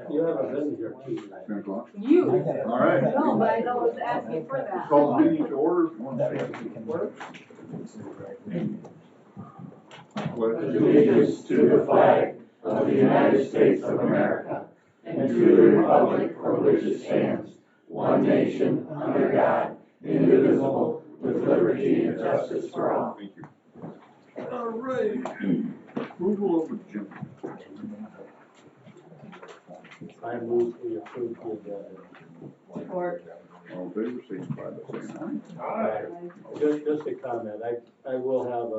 You haven't been here too. 10 o'clock. You. All right. No, but I know it's asking for that. Call the meeting to order. Pledge Allegiance to the flag of the United States of America and to the republic for which it stands, one nation, under God, indivisible, with liberty and justice for all. Thank you. All right. Approval of agenda. I move we approve the agenda. Support. All in favor, signify by saying Just a comment, I will have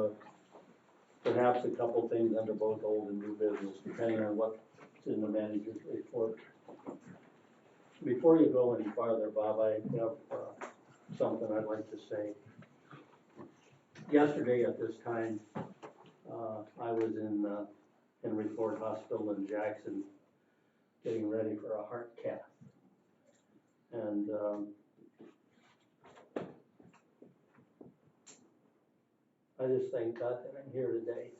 perhaps a couple things under both old and new business, depending on what's in the manager's report. Before you go any farther, Bob, I have something I'd like to say. Yesterday at this time, I was in Henry Ford Hospital in Jackson, getting ready for a heart cath. And I just thank God that I'm here today.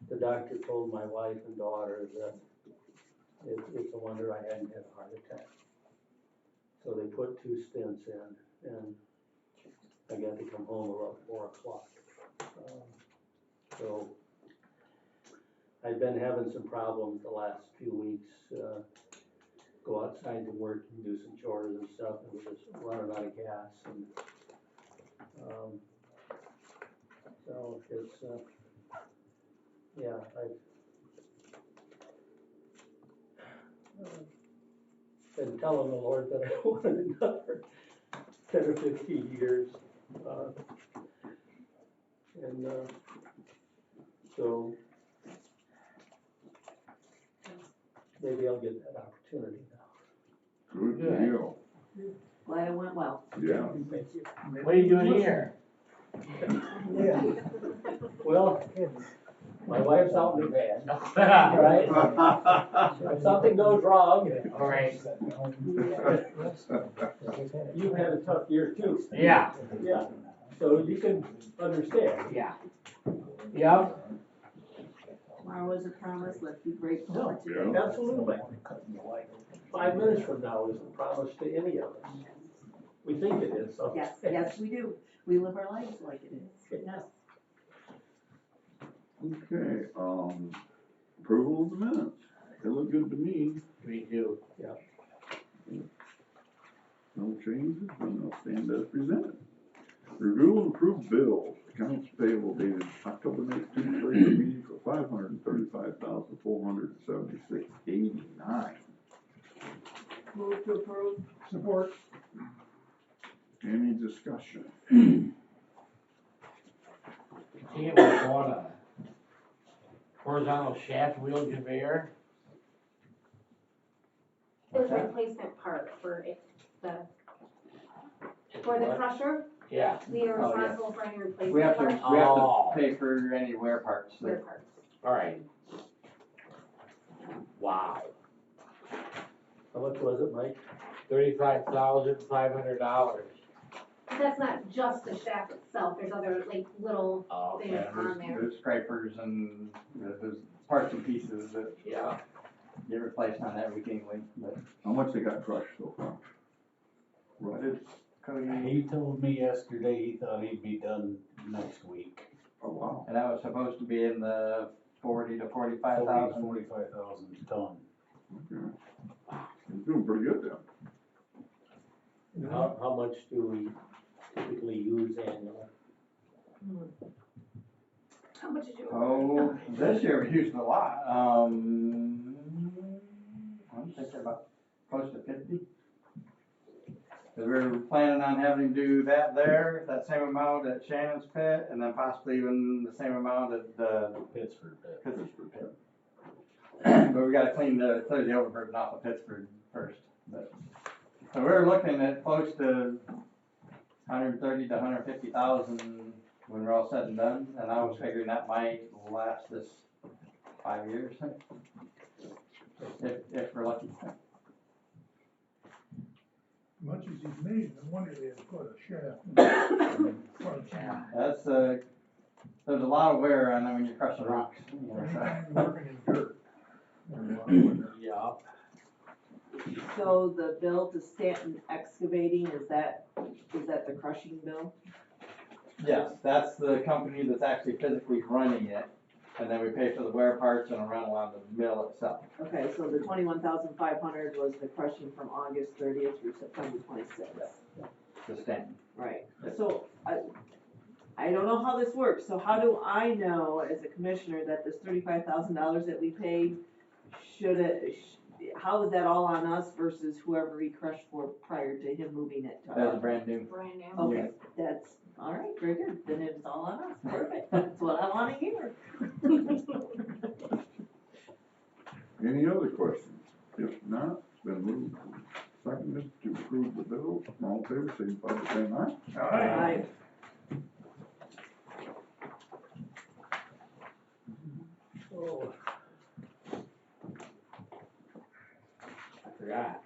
The doctor told my wife and daughter that it's a wonder I hadn't had a heart attack. So they put 2 stents in, and I got to come home about 4 o'clock. So I've been having some problems the last few weeks. Go outside to work and do some chores and stuff, and we're just running out of gas. And so it's yeah, I've been telling the Lord that I wanted another 10 or 15 years, and so maybe I'll get that opportunity now. Good deal. Glad it went well. Yeah. Thank you. What are you doing here? Yeah. Well, my wife's out in the van, All right? If something goes wrong, right. you've had a tough year too. Yeah. Yeah. So you can understand. Yeah. Yep. Tomorrow was a promise, let's be grateful No, for today. absolutely. 5 minutes from now isn't a promise to any of us. We think it is, so. Yes, yes, we do. We live our lives like it is. Yes. Okay, approval of the minutes. They look good to me. Me too. Yeah. No changes, then I'll stand as presented. Review and approve bills. Accounts payable dated October 19th, regular meeting for $535,476.89. Move to approve. Support. Any discussion? See, we bought a horizontal shaft wheel conveyor. It was a replacement part for it, the crusher. Yeah. We are responsible for any replacement We have to, parts. we have to pay for any wear parts. Wear parts. All right. Wow. How much was it, Mike? $35,500. But that's not just the shaft itself, there's other like little Oh, things okay. on there. There's scrapers and there's parts and pieces that Yeah. get replaced on that routinely, but How much they got crushed so far? Right. it's Cody, He told me yesterday he thought he'd be done next week. Oh, wow. and that was supposed to be in the 40 to 45,000. 45,000 ton. Okay. He's doing pretty good then. How much do we typically use annually? How much did you? Oh, this year we used a lot. I'm thinking about close to 50. Cause we were planning on having to do that there, that same amount at Shannon's pit, and then possibly even the same amount at the Pittsburgh pit. Pittsburgh pit. But we gotta clear the overburden off of Pittsburgh first. But, so we were looking at close to 130 to 150,000 when we're all said and done, and I was figuring that might last us 5 years, if we're lucky. Much as he's made, no wonder they had put a shaft. Yeah, that's there's a lot of wear on them when you're crushing rocks, you know, so. Working in dirt. Yeah. So the bill to Stanton Excavating, is that the crushing bill? Yes, that's the company that's actually physically running it, and then we pay for the wear parts and a rental on the mill itself. Okay, so the 21,500 was the crushing from August 30th through September 26th. The Stanton. Right, so I don't know how this works, so how do I know as a commissioner that this $35,000 that we paid, how is that all on us versus whoever he crushed for prior to him moving it to That was our? brand new. Brand new. Okay, that's, all right, very good, then it's all on us, perfect, that's what I wanna hear. Any other questions? If not, it's been moved and seconded to approve the bills. All in favor, signify by saying aye. Aye. Oh, I forgot.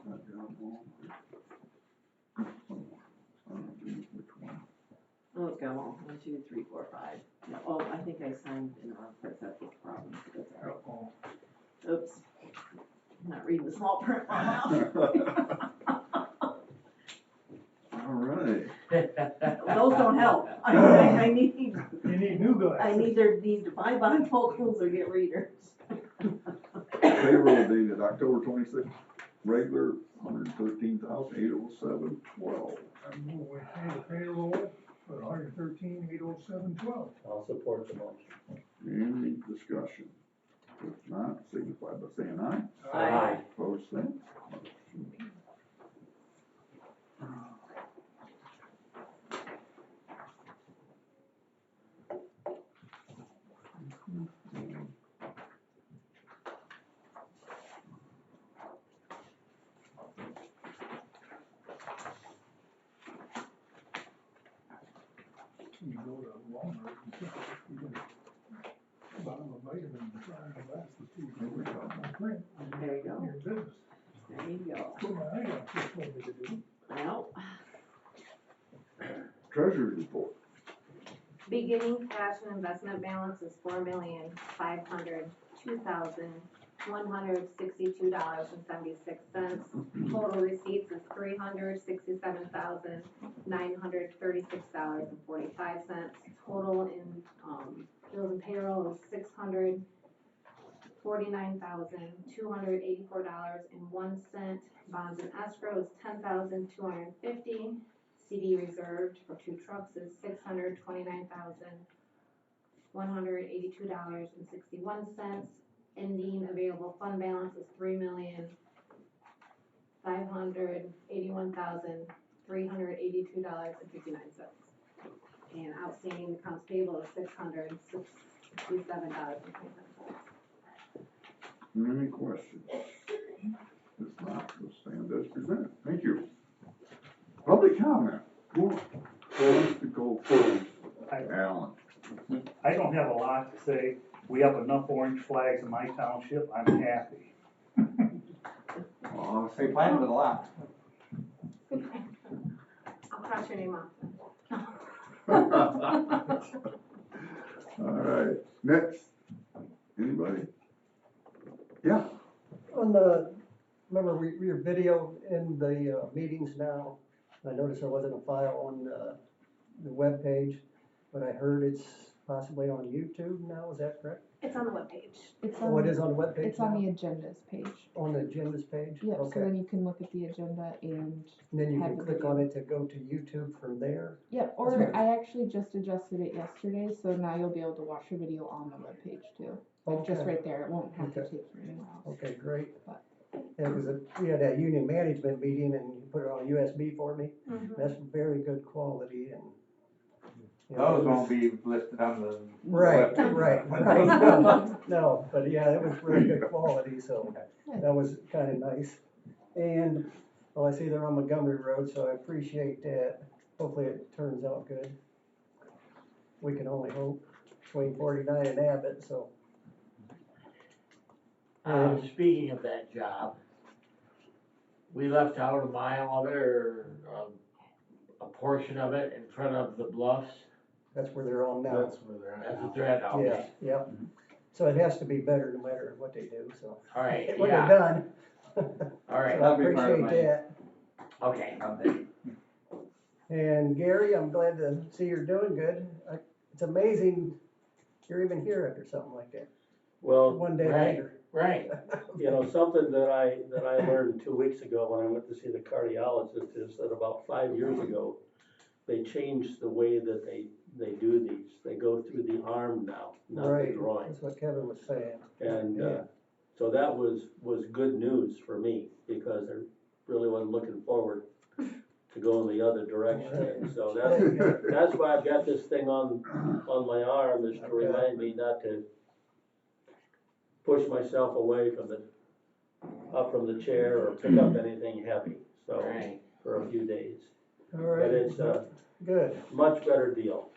I've got them all. Which one? Oh, it's got them all, 1, 2, 3, 4, 5. No, oh, I think I signed in the wrong place, that's the problem, that's all right. Oops. I'm not reading the small print one now. All right. Those don't help. I need, You need new glasses. I either need to buy bifocals or get readers. Payroll dated October 26th, regular, $113,807.12. I move we pay the payroll for $113,807.12. I'll support the motion. Any discussion? If not, signify by saying aye. Aye. Opposed, same. You go to Walmart and pick up, you can buy them a vitamin and try and last the 2 weeks on print. There you go. Your business. There you go. Put my eye out, just told me to do. Well, Treasurer's report. Beginning cash and investment balance is $4,502,162.76. Total receipts is $367,936.45. Total in, bills and payroll is $649,284.01. Bonds and escrow is $10,250. CD reserved for 2 trucks is $629,182.61. Ending available fund balance is $3,581,382.59. And outstanding accounts payable is $667.27. Any questions? If not, we'll stand as presented. Thank you. Public comment. Who wants to go first? Alan. I don't have a lot to say. We have enough orange flags in my township. I'm happy. We Awesome. planted a lot. I'll cross your name off. All right, next. Anybody? Yeah. On the, remember we were video in the meetings now. I noticed there wasn't a file on the webpage, but I heard it's possibly on YouTube now, is that correct? It's on the webpage. It's Oh, it on, is on the webpage it's on now? the agendas page. On the agendas page? Yep, so Okay. then you can look at the agenda and, And then you have can the click video. on it to go to YouTube from there? yep, or Okay. I actually just adjusted it yesterday, so now you'll be able to watch the video on the webpage too. Like just Okay. right there, it won't have to Okay. take you anywhere else. Okay, great. But- Yeah, because we had that union management meeting and you put it on USB for me. Mm-hmm. That's very good quality and. you know, Those it was- won't be listed on the. Right, webpage. right, no, but yeah, it was really good quality, so that was kind of nice. And Well, I see they're on Montgomery Road, so I appreciate that. Hopefully it turns out good. We can only hope, between 49 and Abbott, so. Speaking of that job, we left out a mile of it, or, a portion of it in front of the bluffs. That's where they're on now. That's where they're at That's now. what they're at now, Yeah, okay. yep. So it has to be better no matter what they do, so. All right, When yeah, they're done. all right, So I That'll be part of appreciate my- that. okay. Update. And Gary, I'm glad to see you're doing good. It's amazing you're even here after something like that, Well, one day right. later. Right, you know, something that I learned 2 weeks ago when I went to see the cardiologist is that about 5 years ago, they changed the way that they do these. They go through the arm now, not the Right, groin. that's what Kevin was saying. And, Yeah. so that was good news for me, because I really wasn't looking forward to going the other direction. And so that's why I've got this thing on my arm, is to remind me not to push myself away from the chair or pick up anything heavy, so, right. for a few days. All But right, it's a good. much better deal.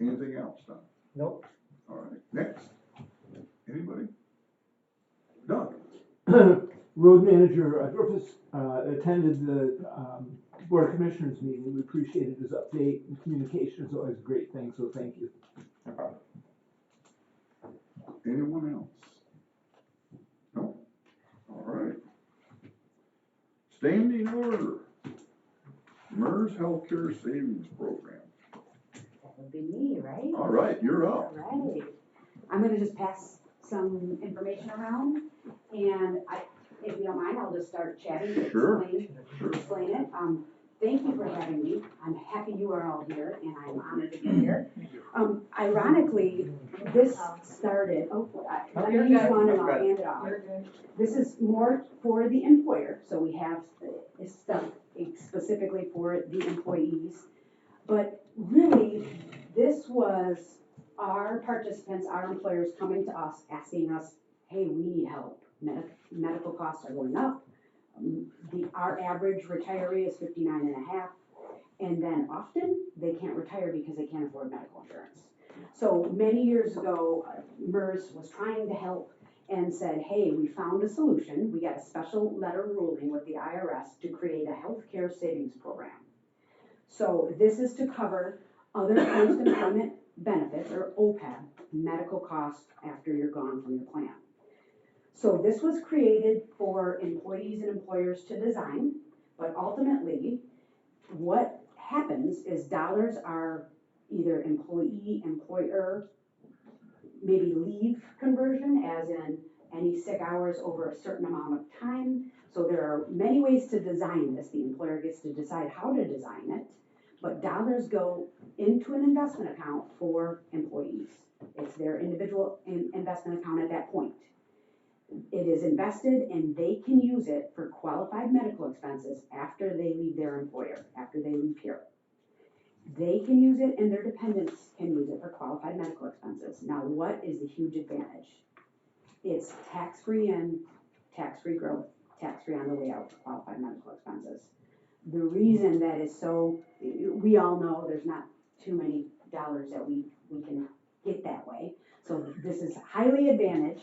Anything else, Don? Nope. All right, next. Anybody? Doug? Road manager Griffiths attended the Board of Commissioners meeting. We appreciated his update, and communication is always a great thing, so thank you. No problem. Anyone else? No? All right. Standing order. MERS Healthcare Savings Program. That would be me, right? All right, you're up. All right. I'm gonna just pass some information around, and if you don't mind, I'll just start chatting to Sure. explain it. Thank you for having me. I'm happy you are all here, and I'm honored to be here. Ironically, this started, let me use one and I'll hand it off. This is more for the employer, so we have stuff specifically for the employees. But really, this was our participants, our employers coming to us, asking us, hey, we need help. Medical costs are going up. Our average retiree is 59 and a half. And then often, they can't retire because they can't afford medical insurance. So many years ago, MERS was trying to help and said, hey, we found a solution. We got a special letter ruling with the IRS to create a healthcare savings program. So this is to cover other post-employment benefits, or OPEB, medical costs after you're gone from your plan. So this was created for employees and employers to design, but ultimately, what happens is dollars are either employee, employer, maybe leave conversion, as in any sick hours over a certain amount of time. So there are many ways to design this. The employer gets to decide how to design it, but dollars go into an investment account for employees. It's their individual investment account at that point. It is invested and they can use it for qualified medical expenses after they leave their employer, after they leave here. They can use it and their dependents can use it for qualified medical expenses. Now, what is the huge advantage? It's tax-free in, tax-free growth, tax-free on the way out for qualified medical expenses. The reason that is so, we all know there's not too many dollars that we can get that way. So this is highly advantaged.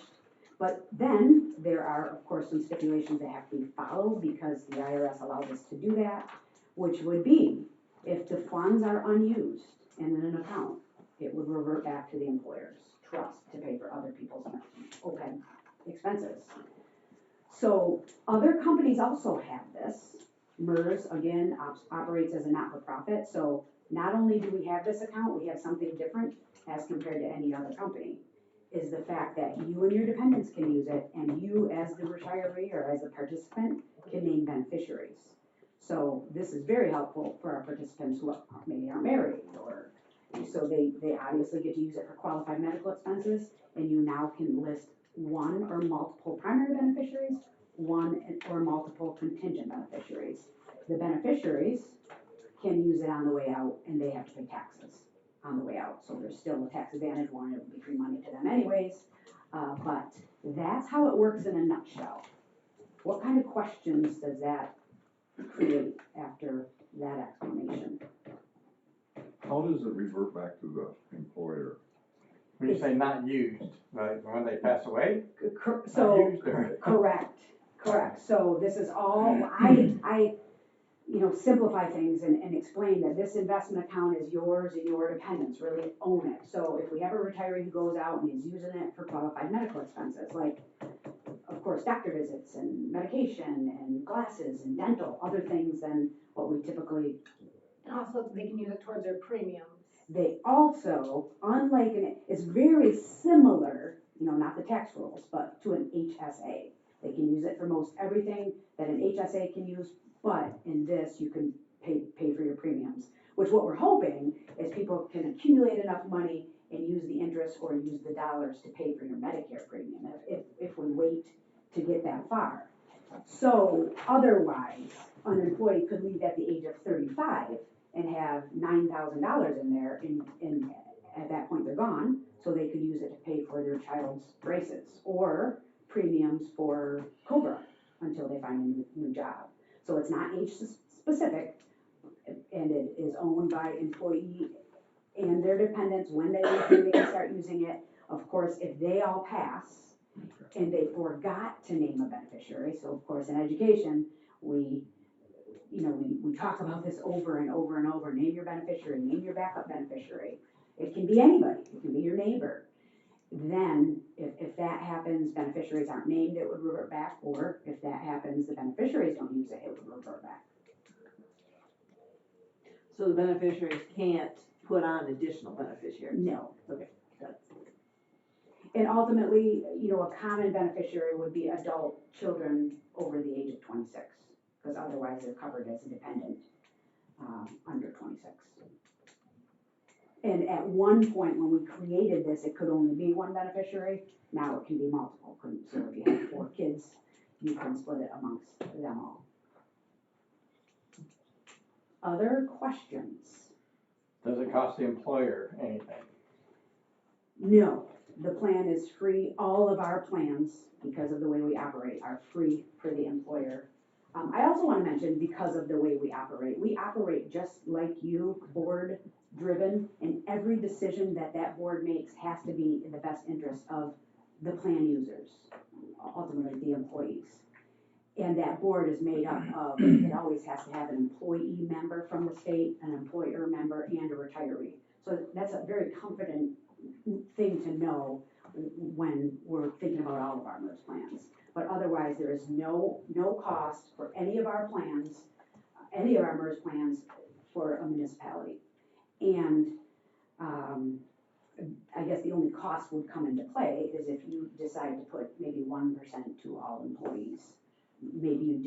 But then there are, of course, some stipulations that have to be followed because the IRS allows us to do that, which would be if the funds are unused in an account, it would revert back to the employer's trust to pay for other people's OPEB expenses. So other companies also have this. MERS, again, operates as a not-for-profit. So not only do we have this account, we have something different as compared to any other company. Is the fact that you and your dependents can use it, and you as the retiree or as a participant can name beneficiaries. So this is very helpful for our participants who maybe aren't married, or so they obviously get to use it for qualified medical expenses, and you now can list one or multiple primary beneficiaries, one or multiple contingent beneficiaries. The beneficiaries can use it on the way out, and they have to pay taxes on the way out. So there's still a tax advantage one, it would be free money to them anyways. But that's how it works in a nutshell. What kind of questions does that create after that explanation? How does it revert back to the employer? When you say not used, like when they pass away? So, Not used or? correct. So this is all, I simplify things and explain that this investment account is yours and your dependents really own it. So if we have a retiree who goes out and is using it for qualified medical expenses, like, of course, doctor visits and medication and glasses and dental, other things than what we typically. And also they can use it towards their premiums. They also, unlike it's very similar, not the tax rules, but to an HSA. They can use it for most everything that an HSA can use, but in this you can pay for your premiums. Which what we're hoping is people can accumulate enough money and use the interest or use the dollars to pay for your Medicare premium if we wait to get that far. So otherwise, an employee could leave at the age of 35 and have $9,000 in there, and at that point they're gone, so they could use it to pay for their child's braces or premiums for Cobra until they find a new job. So it's not age specific, and it is owned by employee and their dependents when they can start using it. Of course, if they all pass and they forgot to name a beneficiary, so of course in education, we talk about this over and over and over. Name your beneficiary, name your backup beneficiary. It can be anybody, it can be your neighbor. Then, if that happens, beneficiaries aren't named, it would revert back, or if that happens, the beneficiaries don't use it, it would revert back. So the beneficiaries can't put on additional beneficiaries? No. Okay. And ultimately, a common beneficiary would be adult children over the age of 26, because otherwise they're covered as a dependent under 26. And at one point when we created this, it could only be one beneficiary. Now it can be multiple. So if you have 4 kids, you can split it amongst them all. Other questions? Does it cost the employer anything? No, the plan is free. All of our plans, because of the way we operate, are free for the employer. I also want to mention, because of the way we operate just like you, board driven, and every decision that board makes has to be in the best interest of the plan users, ultimately the employees. And that board is made up of, it always has to have an employee member from the state, an employer member, and a retiree. So that's a very confident thing to know when we're thinking about all of our MERS plans. But otherwise, there is no cost for any of our plans, any of our MERS plans for a municipality. And I guess the only cost would come into play is if you decide to put maybe 1% to all employees. Maybe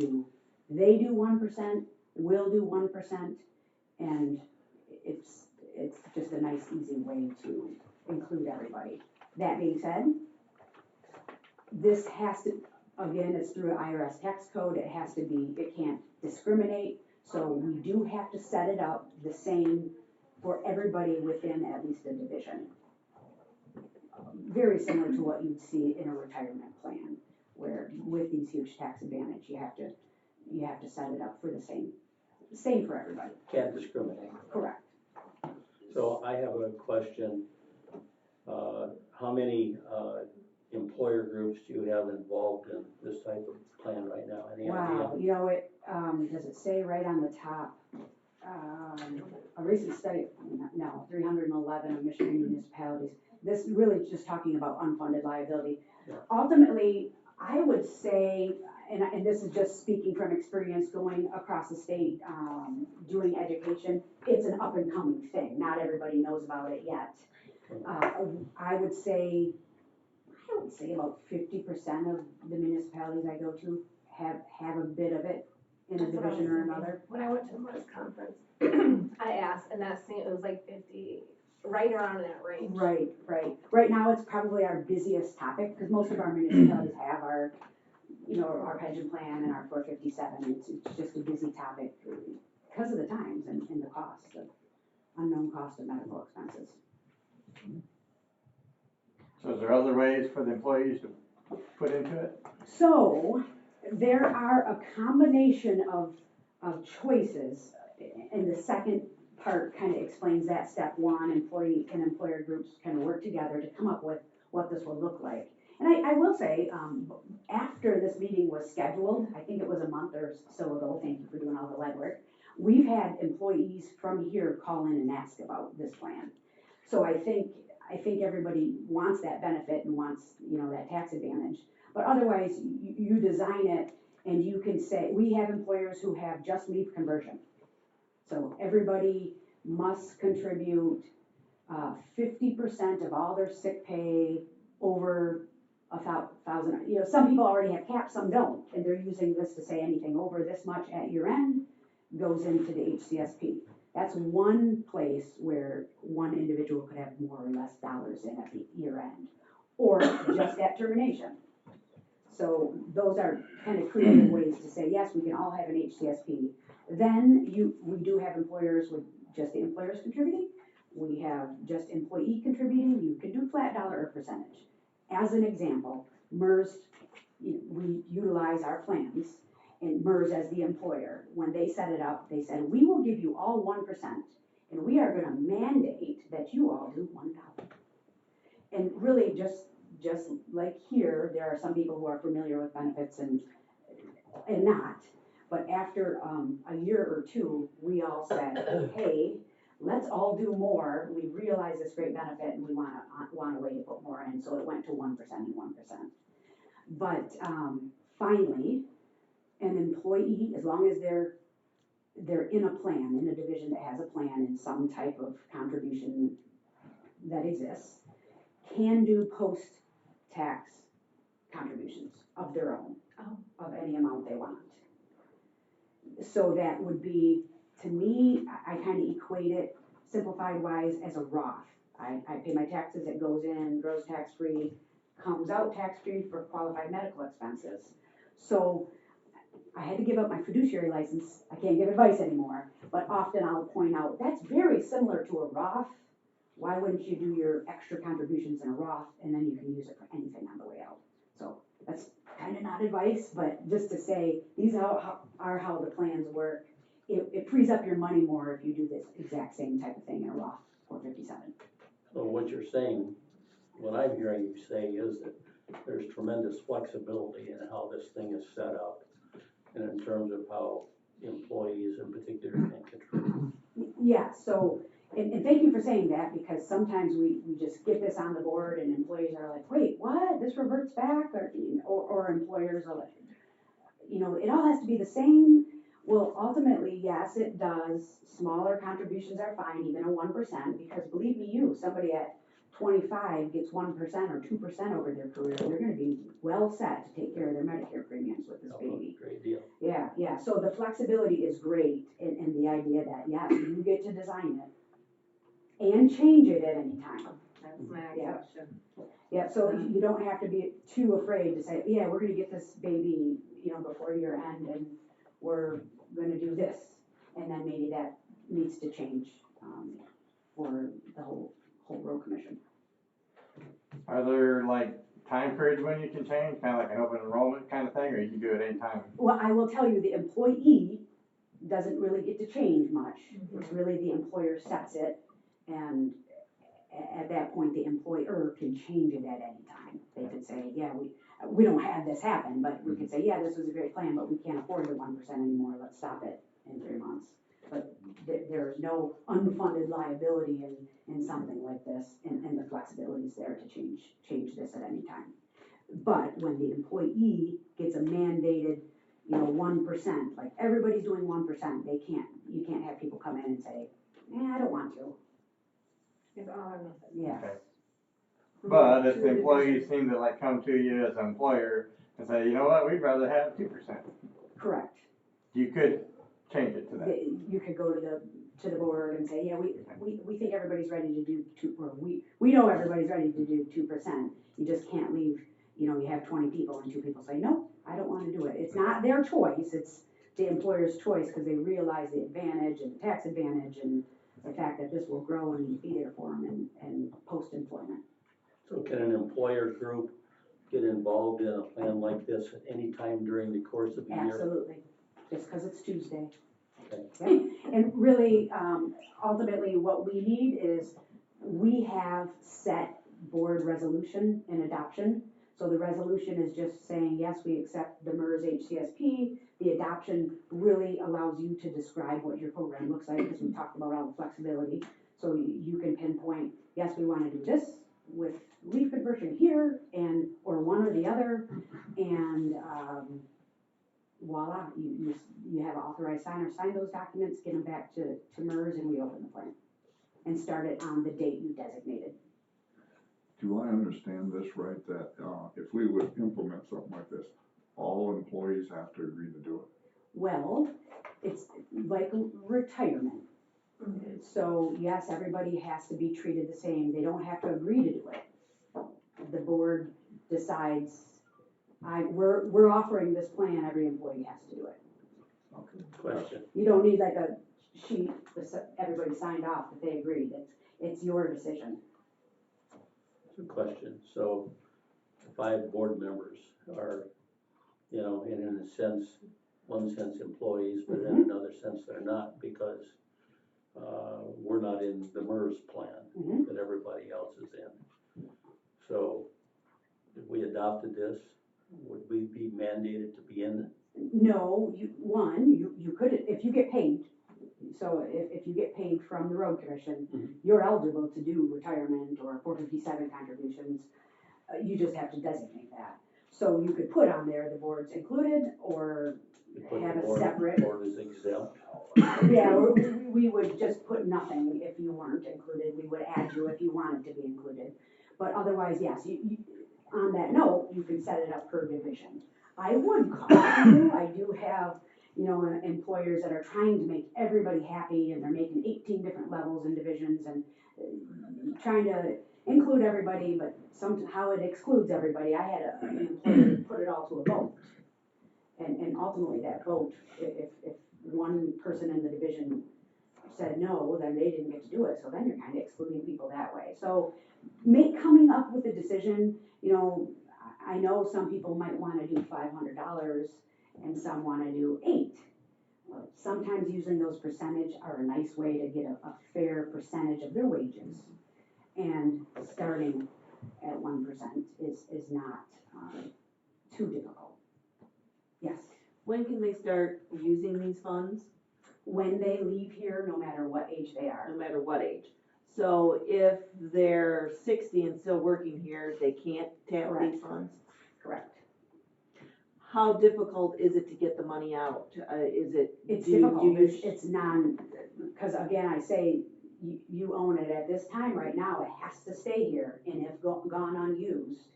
they do 1%, we'll do 1%, and it's just a nice, easy way to include everybody. That being said, this has to, again, it's through an IRS tax code, it can't discriminate, so we do have to set it up the same for everybody within at least a division. Very similar to what you'd see in a retirement plan, where with these huge tax advantage, you have to set it up for the same for everybody. Can't discriminate. Correct. So I have a question. How many employer groups do you have involved in this type of plan right now? Any Wow, idea? Does it say right on the top? A recent study, 311 of Michigan municipalities. This really is just talking about unfunded liability. Yeah. Ultimately, I would say, and this is just speaking from experience going across the state, doing education, it's an up and coming thing. Not everybody knows about it yet. I would say about 50% of the municipalities I go to have a bit of it in a division or another. When I went to the MERS conference, I asked, and it was like 50, right around in that range. Right. Right now, it's probably our busiest topic, because most of our municipalities have our pension plan and our 457. It's just a busy topic because of the times and the cost of unknown cost of medical expenses. So is there other ways for the employees to put into it? So, there are a combination of choices, and the second part kind of explains that. Step one, employee and employer groups kind of work together to come up with what this will look like. And I will say, after this meeting was scheduled, I think it was a month or so ago, thank you for doing all the legwork, we've had employees from here call in and ask about this plan. So I think everybody wants that benefit and wants, that tax advantage. But otherwise, you design it and you can say, we have employers who have just leave conversion. So everybody must contribute 50% of all their sick pay over $1,000. Some people already have caps, some don't, and they're using this to say anything over this much at year end goes into the HCSP. That's one place where one individual could have more or less dollars in at the year end, or just at termination. So those are kind of creative ways to say, yes, we can all have an HCSP. Then we do have employers with just the employers contributing. We have just employee contributing. You can do flat dollar or percentage. As an example, MERS, we utilize our plans, and MERS as the employer, when they set it up, they said, we will give you all 1%, and we are gonna mandate that you all do $1. And really, just like here, there are some people who are familiar with benefits and not, but after a year or two, we all said, hey, let's all do more. We realize this great benefit and we want a way to put more in, so it went to 1% and 1%. But finally, an employee, as long as they're in a plan, in a division that has a plan and some type of contribution that exists, can do post-tax contributions of their own, of any amount they want. So that would be, to me, I kind of equate it, simplified wise, as a Roth. I pay my taxes, it goes in, grows tax-free, comes out tax-free for qualified medical expenses. So I had to give up my fiduciary license. I can't give advice anymore, but often I'll point out, that's very similar to a Roth. Why wouldn't you do your extra contributions in a Roth, and then you can use it for anything on the way out? So that's kind of not advice, but just to say, these are how the plans work. It frees up your money more if you do this exact same type of thing in a Roth 457. So what you're saying, what I'm hearing you say is that there's tremendous flexibility in how this thing is set up, and in terms of how employees in particular can contribute. Yeah, so, and thank you for saying that, because sometimes we just get this on the board and employees are like, wait, what, this reverts back, or employers are like, it all has to be the same. Well, ultimately, yes, it does. Smaller contributions are fine, even a 1%, because believe me, somebody at 25 gets 1% or 2% over their career, they're gonna be well set to take care of their Medicare premiums with this baby. Great deal. Yeah, so the flexibility is great, and the idea that, yes, you get to design it and change it at any time. That's my question. Yeah, so you don't have to be too afraid to say, yeah, we're gonna get this baby, before year end, and we're gonna do this, and then maybe that needs to change, for the whole road commission. Are there time periods when you can change, kind of like an open enrollment kind of thing, or you can do it anytime? Well, I will tell you, the employee doesn't really get to change much. It's really the employer sets it, and at that point, the employer can change it at any time. They could say, yeah, we don't have this happen, but we could say, yeah, this was a great plan, but we can't afford the 1% anymore, let's stop it in 3 months. But there's no unfunded liability in something like this, and the flexibility is there to change this at any time. But when the employee gets a mandated, 1%, like everybody's doing 1%, you can't have people come in and say, I don't want to. It's all or nothing. Yeah. Okay. But if the employees seem to come to you as an employer and say, you know what, we'd rather have 2%. Correct. You could change it to that. You could go to the board and say, yeah, we think everybody's ready to do 2%, or we know everybody's ready to do 2%. You just can't leave, you have 20 people and 2 people say, nope, I don't want to do it. It's not their choice, it's the employer's choice, because they realize the advantage and the tax advantage and the fact that this will grow and be there for them and post-employment. So can an employer group get involved in a plan like this at any time during the course of the year? Absolutely, just because it's Tuesday. Okay. Yep. And really, ultimately, what we need is, we have set board resolution and adoption. So the resolution is just saying, yes, we accept the MERS HCSP. The adoption really allows you to describe what your program looks like, because we talked about all the flexibility. So you can pinpoint, yes, we want to do this with leaf conversion here, and, or one or the other, and, voila, you have an authorized signer, sign those documents, get them back to MERS, and we open the plant. And start it on the date you designated. Do I understand this right, that, if we would implement something like this, all employees have to agree to do it? Well, it's like retirement. So yes, everybody has to be treated the same, they don't have to agree to do it. The board decides, we're offering this plan, every employee has to do it. Okay. Question. You don't need like a sheet, everybody signed off that they agreed, it's your decision. It's a question. So 5 board members are, you know, in a sense, one sense employees, but in another sense they're not, because we're not in the MERS plan that everybody else is in. So if we adopted this, would we be mandated to be in it? No, you could, if you get paid, so if you get paid from the road commission, you're eligible to do retirement or 457 contributions. You just have to designate that. So you could put on there the board's included, or have a separate. The board is exempt. Yeah, we would just put nothing if you weren't included. We would add you if you wanted to be included. But otherwise, yes, you, on that note, you can set it up per division. I would caution you, I do have, you know, employers that are trying to make everybody happy, and they're making 18 different levels and divisions, and trying to include everybody, but somehow it excludes everybody. I had an employer put it all to a vote. And ultimately that vote, if one person in the division said no, then they didn't get to do it, so then you're kind of excluding people that way. So coming up with a decision, you know, I know some people might want to do $500 and some want to do $8. Sometimes using those percentage are a nice way to get a fair percentage of their wages. And starting at 1% is not too difficult. Yes. When can they start using these funds? When they leave here, no matter what age they are. No matter what age. So if they're 60 and still working here, they can't tap these funds? Correct. How difficult is it to get the money out? It's difficult. It's because again, I say, you own it at this time right now, it has to stay here, and if gone unused,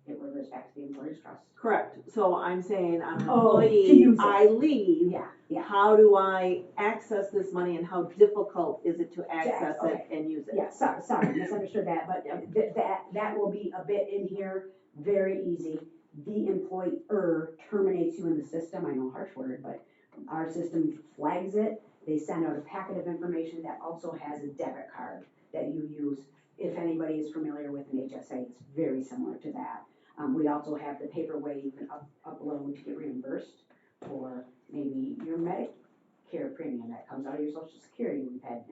it reverts back to the employer's trust. Correct. So I'm saying I'm an to employee, use it. I leave. Yeah. How do I access this money, and how difficult is it to access it and use it? Yeah, sorry, misunderstood that, but that will be a bit in here, very easy. The employer terminates you in the system, I know, harsh word, but our system flags it. They send out a packet of information that also has a debit card that you use. If anybody is familiar with an HSA, it's very similar to that. We also have the paper way you can upload to get reimbursed for maybe your Medicare premium that comes out of your Social Security. We've had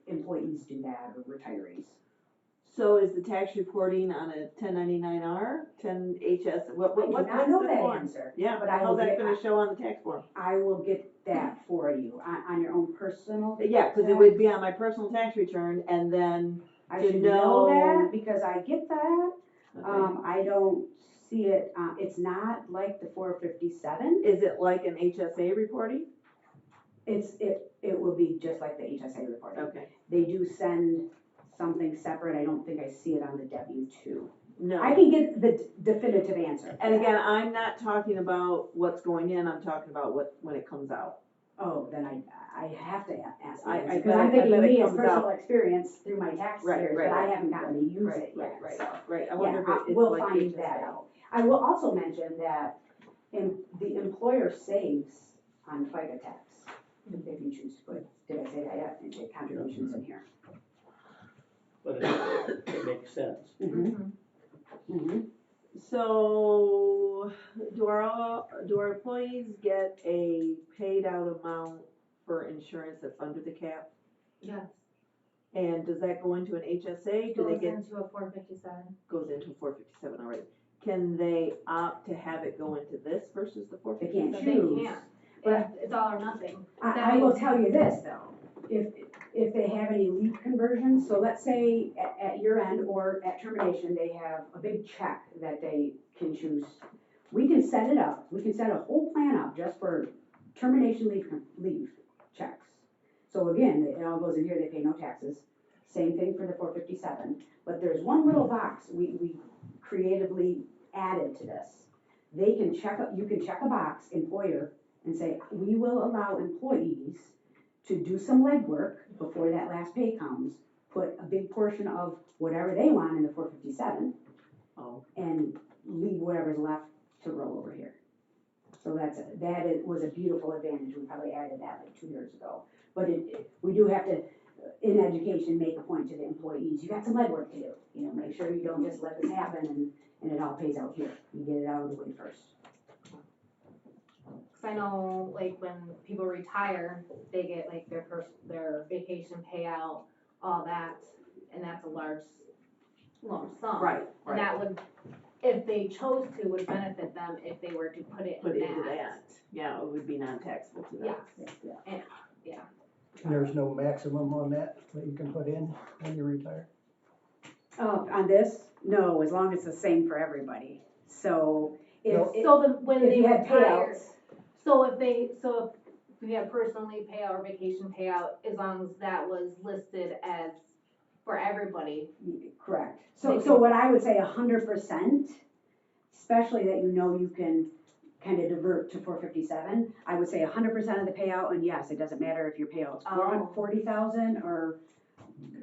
employees do that, or retirees. So is the tax reporting on a 1099-R, 10HS? What I do not know that form? answer. Yeah, but how's that going to show on the tax form? I will get that for you on your own personal. Yeah, because it would be on my personal tax return, and then I should know that because I get that. Okay. I don't see it. It's not like the 457. Is it like an HSA reporting? It will be just like the HSA reporting. Okay. They do send something separate. I don't think I see it on the W-2. No. I can get the definitive answer. And again, I'm not talking about what's going in. I'm talking about when it comes out. Oh, then I have to ask I because I'm thinking me as personal out. experience through my tax years, but I haven't gotten to use it yet. Right. I wonder if it's we'll like find HSA. that out. I will also mention that the employer saves on FICA tax if you choose to put. Did I say that yet? And take contributions in here. But it makes sense. Mm-hmm. Mm-hmm. So, do our employees get a paid out amount for insurance that's under the cap? Yes, And does that go into an HSA? Do they goes get, into a 457. goes into 457 already? Can they opt to have it go into this versus the They 457? can't They choose. can't, But- it's all or nothing. I will tell you this though, if they have any leap conversions, so let's say at your end or at termination, they have a big check that they can choose. We can set it up, we can set a whole plan up just for termination leave checks. So again, it all goes in here, they pay no taxes, same thing for the 457, but there's one little box we creatively added to this. They can you can check a box, employer, and say, we will allow employees to do some legwork before that last pay comes, put a big portion of whatever they want in the 457, Oh. and leave whatever's left to roll over here. So was a beautiful advantage, we probably added that like 2 years ago. But we do have to, in education, make a point to the employees, you got some legwork to do. You know, make sure you don't just let this happen and it all pays out here, you get it out of the way first. Cause I know, like, when people retire, they get like their vacation payout, all that, and that's a large lump sum. Right, And that would, if they chose to, would benefit them if they were to put it Put in into that. that. Yeah, it would be non-taxable to them. Yes, There's no maximum on that you can put in when you retire? On this, no, as long as it's the same for everybody. So No. when if they you had retire, payouts, so if we had personal leave payout or vacation payout, as long as that was listed as for everybody. correct. So what I would say 100%, especially that you know you can kind of divert to 457, I would say 100% of the payout, and yes, it doesn't matter if your payout's 40,000 or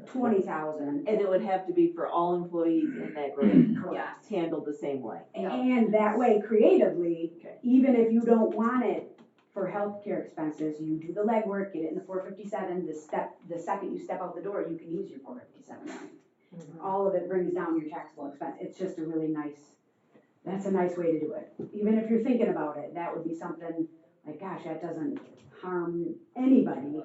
20,000. And it would have to be for all employees in that group. Correct. Handled the same way. And that way, creatively, Okay. even if you don't want it for healthcare expenses, you do the legwork, get it in the 457, the second you step out the door, you can use your 457 money. All of it brings down your taxable expense. It's just a really that's a nice way to do it. Even if you're thinking about it, that would be something like, gosh, that doesn't harm anybody.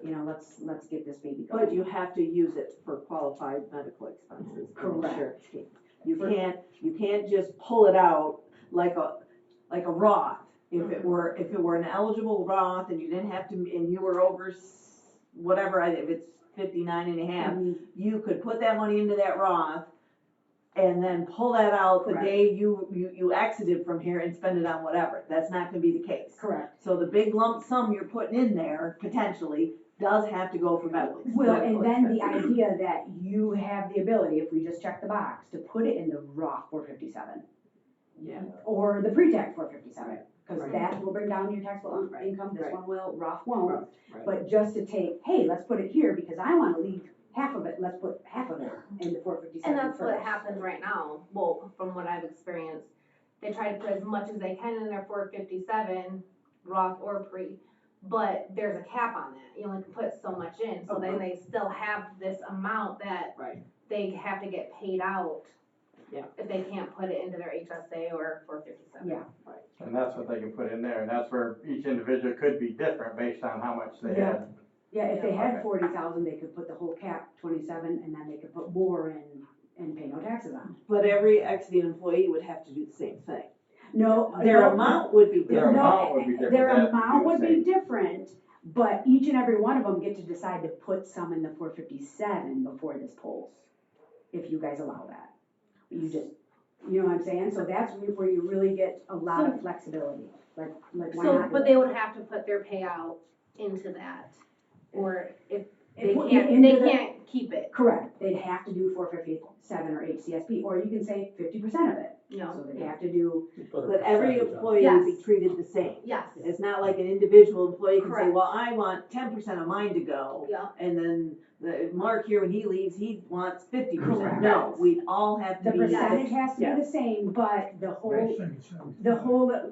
You know, let's get this baby going. But you have to use it for qualified medical expenses. Correct. Insurance scheme. You can't just pull it out like a Roth. If it were an eligible Roth and you didn't have to, and you were over whatever, if it's 59 and a half, you could put that money into that Roth and then pull that out the day you exited from here and spend it on whatever. That's not gonna be the case. Correct. So the big lump sum you're putting in there, potentially, does have to go for medical expenses. Well, and then the idea that you have the ability, if we just check the box, to put it in the Roth 457. Yeah. Or the pre-tax 457, because Right. that will bring down your taxable income, this Right. one will, Roth won't. Right. But just to take, hey, let's put it here because I wanna leave half of it, let's put half of it in the 457 And that's what first. happens right now, well, from what I've experienced. They try to put as much as they can in their 457, Roth or pre, but there's a cap on that, you only can put so much in, so then they still have this amount that Right. they have to get paid out. Yeah. If they can't put it into their HSA or 457. Yeah. And that's what they can put in there, and that's where each individual could be different based on how much they had. Yeah, if they had Okay. 40,000, they could put the whole cap 27, and then they could put more in and pay no taxes on. But every exiting employee would have to do the same thing. No. Their no, amount would be Their different. amount would be different. Their They have to do amount the would be same. different, but each and every one of them get to decide to put some in the 457 before this polls, if you guys allow that. You know what I'm saying? So that's where you really get a lot of flexibility, like why So, not do but it? they would have to put their payout into that, or if they If- can't, into they the- can't keep it, Correct, they'd have to do 457 or HCSP, or you can say 50% of it, you know? so they'd have to do, But every employee would be treated the same. Yes, It's not like an individual employee can say, Correct. well, I want 10% of mine to go. yeah, And then Mark here, when he leaves, he wants 50%. Correct. No, we all have the to be. percentage has to be the Yes. same, but the whole,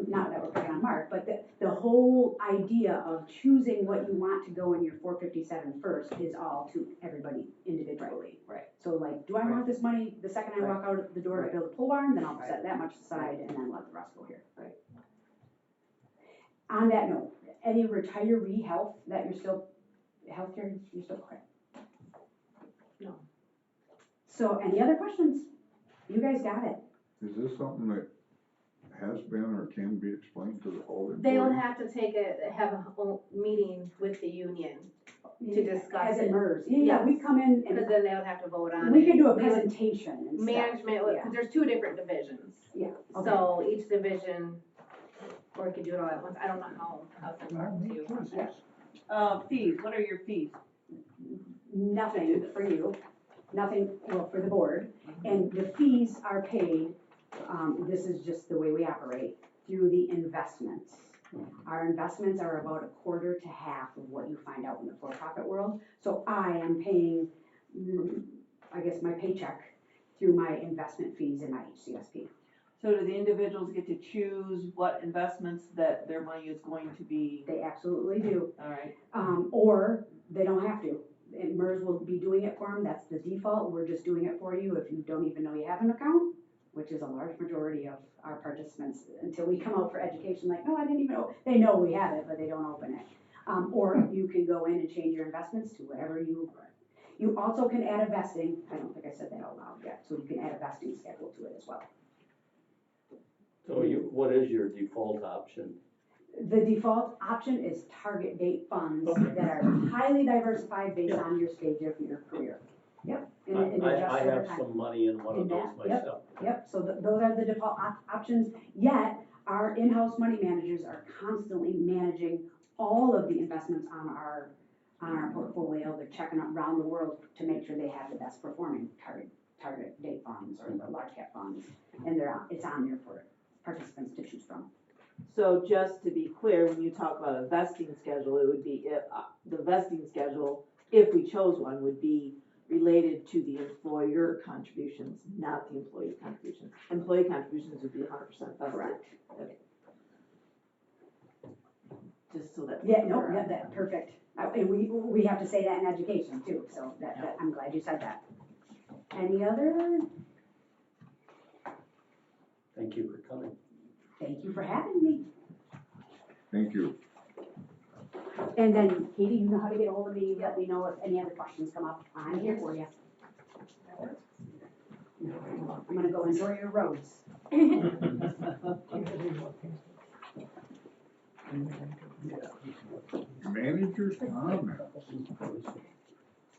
not that we're picking on Mark, but the whole idea of choosing what you want to go in your 457 first is all to everybody individually. be. Right. So like, do I want this money the second I walk out the door to Right. build a pole barn, then I'll Right. set that much aside and then let the rest go here. Right. On that note, any retiree health that you're still, healthcare, you're still correct? No. So any other questions? You guys got it. Is this something that has been or can be explained to the whole employee? They'll have to have a whole meeting with the union to discuss As it it. MERS. Yeah, we come in Because and then they would have to vote on it. we could do a They would- presentation and stuff. Management, Yeah. because there's two different divisions. Yeah, okay. So each division, or we could do it all at once. I don't know how it's important to you. Fees, what are your fees? Nothing for you, nothing, well, for the board. And the fees are paid, this is just the way we operate, through the investments. Our investments are about a quarter to half of what you find out in the for-profit world. So I am paying, I guess, my paycheck through my investment fees in my HCSP. So do the individuals get to choose what investments that their money is going to be? They absolutely do. All right. Or they don't have to. And MERS will be doing it for them, that's the default, we're just doing it for you if you don't even know you have an account, which is a large majority of our participants, until we come out for education, like, no, I didn't even know, they know we have it, but they don't open it. Or you can go in and change your investments to whatever you also can add a vesting, I don't think I said that out loud yet, so you can add a vesting schedule to it as well. So what is your default option? The default option is target date funds Okay. that are highly diversified based on your stage of your career. Yep. And it adjusts I over have time. some money in one In of those that, yep. myself. Yep, so those are the default options, yet our in-house money managers are constantly managing all of the investments on our portfolio. They're checking around the world to make sure they have the best performing target date funds or the large cap funds, and it's on there for participants to choose from. So just to be clear, when you talk about a vesting schedule, it would be, the vesting schedule, if we chose one, would be related to the employer contributions, not the employee contributions. Employee contributions would be 100% vested. Correct. Okay. Just so that. Yeah, no, yeah, that, perfect. And we have to say that in education too, so that I'm glad you said that. Any other? Thank you for coming. Thank you for having me. Thank you. And then Katie, you know how to get ahold of me, let me know if any other questions come up, I'm here for you. I'm gonna go enjoy your roads. Manager's comment.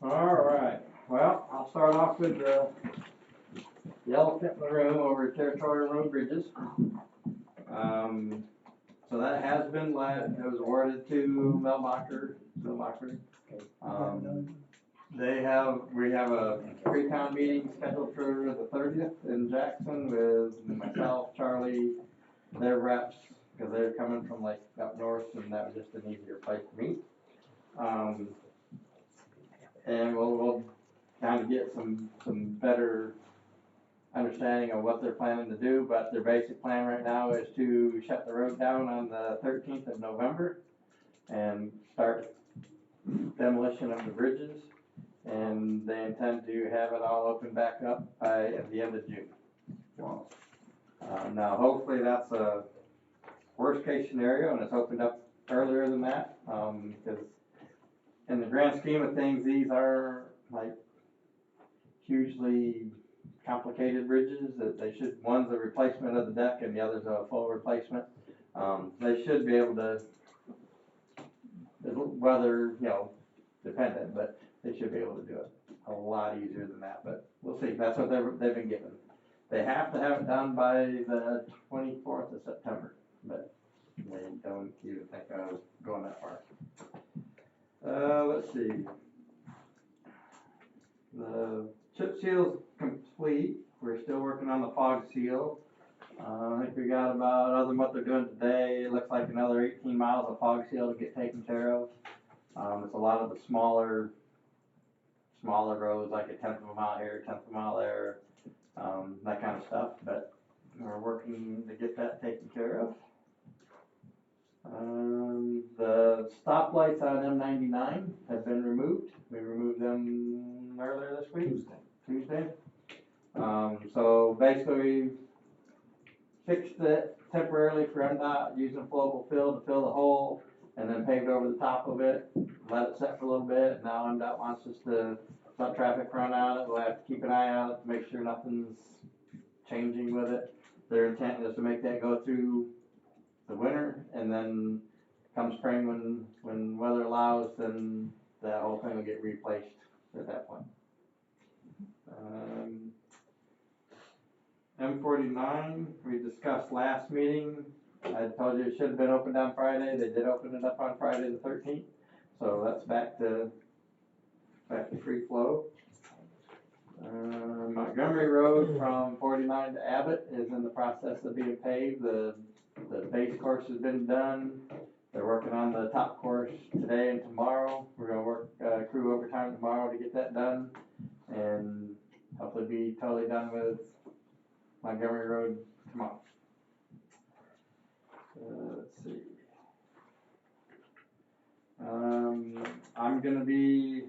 All right, well, I'll start off with the elephant in the room over territorial road bridges. So that has been it was awarded to Melbacher. We have a pre-con meeting scheduled for the 30th in Jackson with myself, Charlie, their reps, because they're coming from like up north and that was just an easier place to meet. And we'll kind of get some better understanding of what they're planning to do, but their basic plan right now is to shut the road down on the 13th of November and start demolition of the bridges, and they intend to have it all open back up by at the end of June. Wow. Now hopefully that's a worst case scenario and it's opened up earlier than that, because in the grand scheme of things, these are like hugely complicated bridges that one's a replacement of the deck and the other's a full replacement. They should be able to, weather, dependent, but they should be able to do it a lot easier than that, but we'll see. That's what they've been given. They have to have it done by the 24th of September, but they don't even think I was going that far. Let's see. The chip seal's complete. We're still working on the fog seal. I think we got about, other than what they're doing today, it looks like another 18 miles of fog seal to get taken care of. It's a lot of the smaller roads, like a 1/10 of a mile here, 1/10 of a mile there, that kind of stuff, but we're working to get that taken care of. The stoplights on M99 have been removed. We removed them earlier this week. week? Tuesday. So basically, fixed it temporarily for MDOT using flowable fill to fill the hole, and then paved over the top of it, let it set for a little bit. Now MDOT wants us to let traffic run on it. We'll have to keep an eye on it to make sure nothing's changing with it. Their intent is to make that go through the winter, and then come spring when weather allows, then that whole thing will get replaced at that point. M49, we discussed last meeting. I told you it should have been opened on Friday. They did open it up on Friday the 13th. So that's back to free flow. Montgomery Road from 49 to Abbott is in the process of being paved. The base course has been done. They're working on the top course today and tomorrow. We're gonna work crew overtime tomorrow to get that done, and hopefully be totally done with Montgomery Road tomorrow. Let's see. I'm gonna be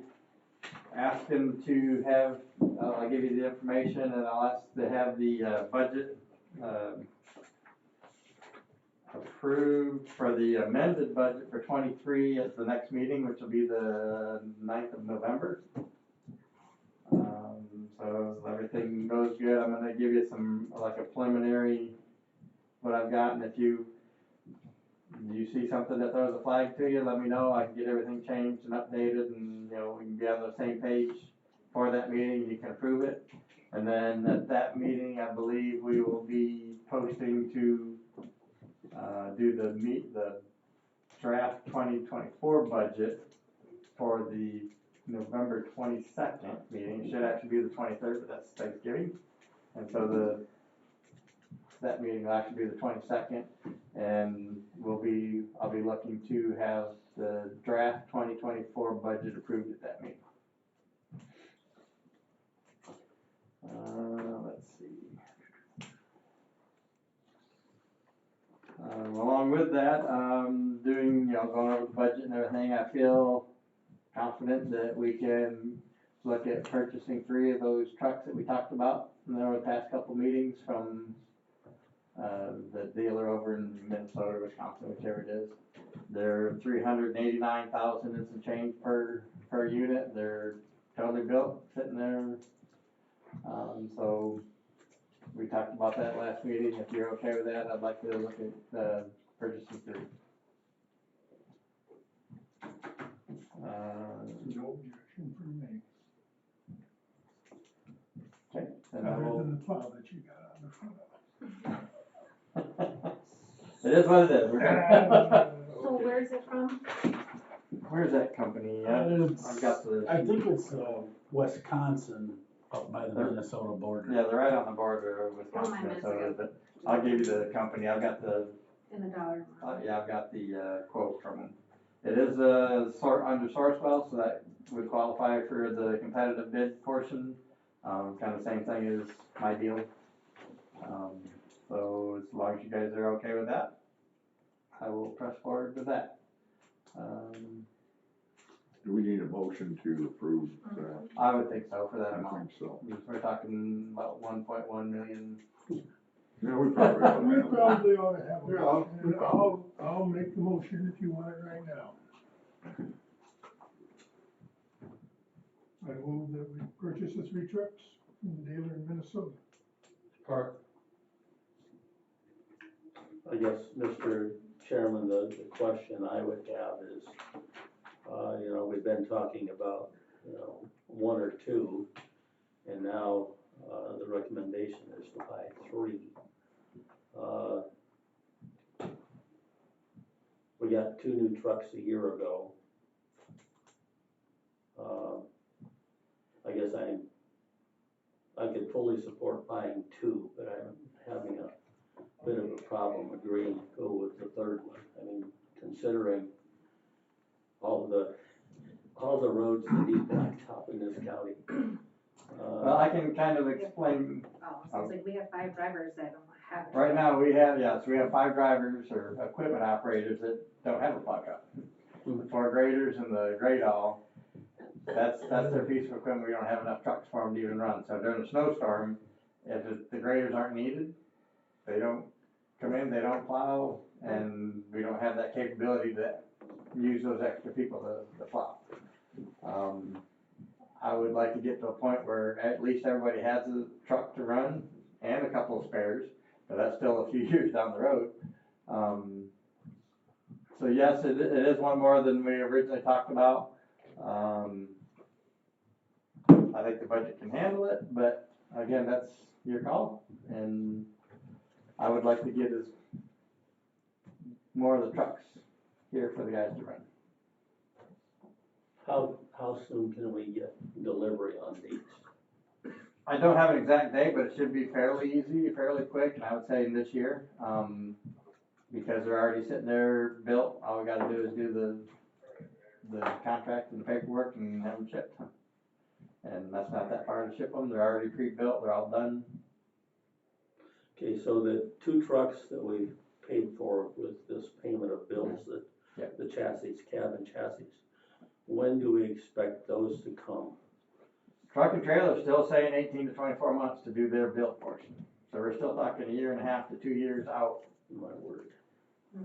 asking to have, I'll give you the information, and I'll ask to have the budget approved for the amended budget for 23 at the next meeting, which will be the 9th of November. So if everything goes good, I'm gonna give you some, like a preliminary, what I've got, and if you see something that throws a flag to you, let me know. I can get everything changed and updated, and we can be on the same page for that meeting. You can approve it, and then at that meeting, I believe we will be posting to do the draft 2024 budget for the November 22nd meeting. It should actually be the 23rd, but that's Thanksgiving, and so that meeting will actually be the 22nd, and I'll be looking to have the draft 2024 budget approved at that meeting. Let's see. Along with that, going over the budget and everything, I feel confident that we can look at purchasing 3 of those trucks that we talked about in the past couple meetings from the dealer over in Minnesota, Wisconsin, whichever it is. They're $389,000 and some change per unit. They're totally built, sitting there. So we talked about that last meeting. If you're okay with that, I'd like to look at purchasing 3. No objection from me. Okay. Other than the plow that you got on the front of it. It is what it is. So where's it from? Where's that company? I've got the. I think it's Wisconsin, up by the Minnesota border. Yeah, they're right on the border of Wisconsin, Oh, Minnesota. But I'll give you the company. I've got the. In the dollar amount. Yeah, I've got the quote from them. It is under Sourcewell, so that would qualify for the competitive bid portion. Kind of the same thing as my deal. So as long as you guys are okay with that, I will press forward with that. Do we need a motion to approve that? I would think so for that I amount. think so. We're talking about 1.1 million. Yeah, we probably ought to We have it. probably ought to have Yeah. one. I'll make the motion if you want it right now. I move that we purchase the 3 trucks from the dealer in Minnesota. Park. I guess, Mr. Chairman, the question I would have is, we've been talking about, 1 or 2, and now, the recommendation is to buy 3. We got 2 new trucks a year ago. I guess I could fully support buying 2, but I'm having a bit of a problem agreeing to go with the 3rd one. I mean, considering all the roads that need blacktop in this county. Well, I can kind of explain. Sounds like we have 5 drivers that don't have it. Right now, we have 5 drivers or equipment operators that don't have a plow truck. The 4 graders and the grade all. That's their piece of equipment, we don't have enough trucks for them to even run, so during a snowstorm, if the graders aren't needed, they don't come in, they don't plow, and we don't have that capability to use those extra people to plow. I would like to get to a point where at least everybody has a truck to run and a couple of spares, but that's still a few years down the road. So yes, it is one more than we originally talked about. I think the budget can handle it, but again, that's your call, and I would like to get more of the trucks here for the guys to run. How soon can we get delivery on these? I don't have an exact date, but it should be fairly easy, fairly quick, and I would say this year, because they're already sitting there built. All we gotta do is do the contract and the paperwork and have them shipped. And that's not that far to ship them, they're already pre-built, they're all done. Okay, so the 2 trucks that we paid for with this payment of bills, the chassis, cabin chassis, when do we expect those to come? Truck and trailer still saying 18 to 24 months to do their build portion. So we're still talking a year and a half to 2 years out. My word.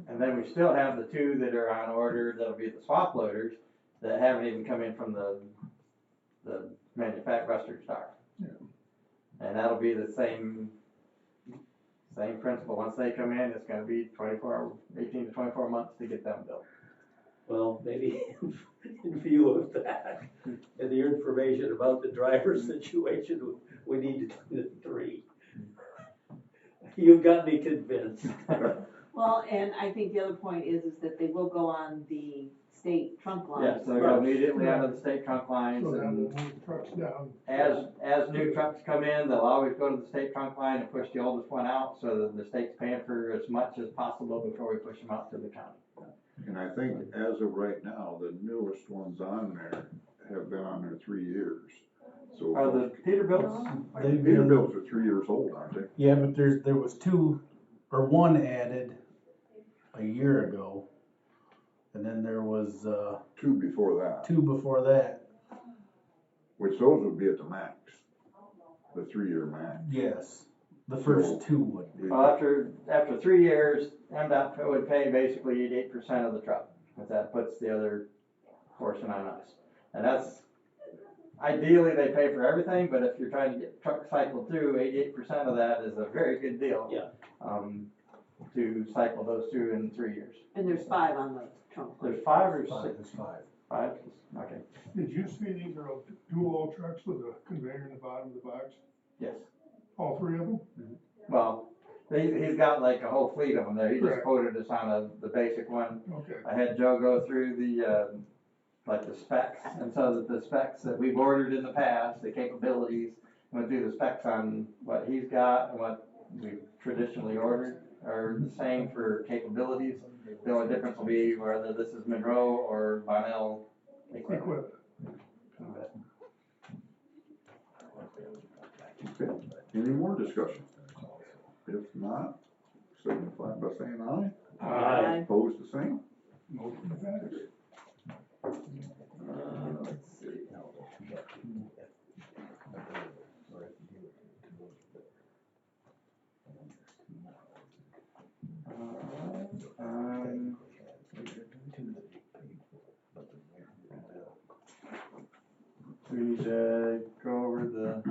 And then we still have the 2 that are on order, that'll be the swap loaders, that haven't even come in from the manufacturer start. Yeah. And that'll be the same principle. Once they come in, it's gonna be 18 to 24 months to get them built. Well, maybe in view of that, and the information about the driver situation, we need to do the 3. You've got me convinced. Well, and I think the other point is that they will go on the state trunk line. Yes, they'll go immediately onto the state trunk lines, So that and will move trucks down. as new trucks come in, they'll always go to the state trunk line and push the oldest one out, so that the state's paying for as much as possible before we push them out to the county. And I think as of right now, the newest ones on there have been on there 3 years. So Are the Peterbilts? Peterbilts are 3 years old, aren't they? Yeah, but there was 2, or 1 added a year ago. And then there was, 2 before that, 2 before that. which those would be at the max, the 3-year max. Yes, the first 2 would be. Well, after 3 years, MDOT would pay basically 88% of the truck, but that puts the other portion on us. And that's, ideally, they pay for everything, but if you're trying to get truck cycled through, 88% of that is a very good deal. Yeah. To cycle those through in 3 years. And there's 5 on the trunk line. There's 5 or 6? There's 5. 5, okay, Did you say these are dual trucks with a conveyor in the bottom of the box? yes. All 3 of them? Well, he's got like a whole fleet of them there, he just Correct. quoted us on the basic one. Okay. I had Joe go through the, like the specs, and so that the specs that we've ordered in the past, the capabilities, went through the specs on what he's got and what we've traditionally ordered are the same for capabilities. The only difference will be whether this is Monroe or Bonnell equipment. Okay, any more discussion? If not, signify by saying aye. Aye. Opposed, the same? Motion passes. Let's see. We need to go over the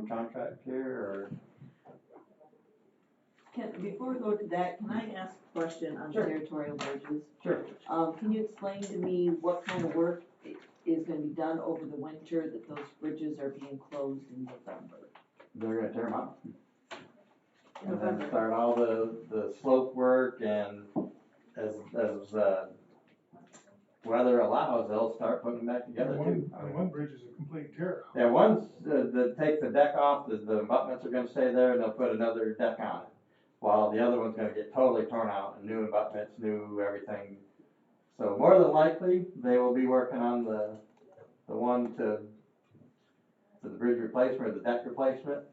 contract here, or? Before we go to that, can I ask a question on Sure. territorial bridges? Sure. Can you explain to me what kind of work is gonna be done over the winter that those bridges are being closed in November? They're gonna tear them up. And then start all the slope work, and as weather allows, they'll start putting them back together too. One bridge is a complete tear. Yeah, one's, take the deck off, the abutments are gonna stay there, and they'll put another deck on it. While the other one's gonna get totally torn out, and new abutments, new everything. So more than likely, they will be working on the one to the bridge replacement, or the deck replacement,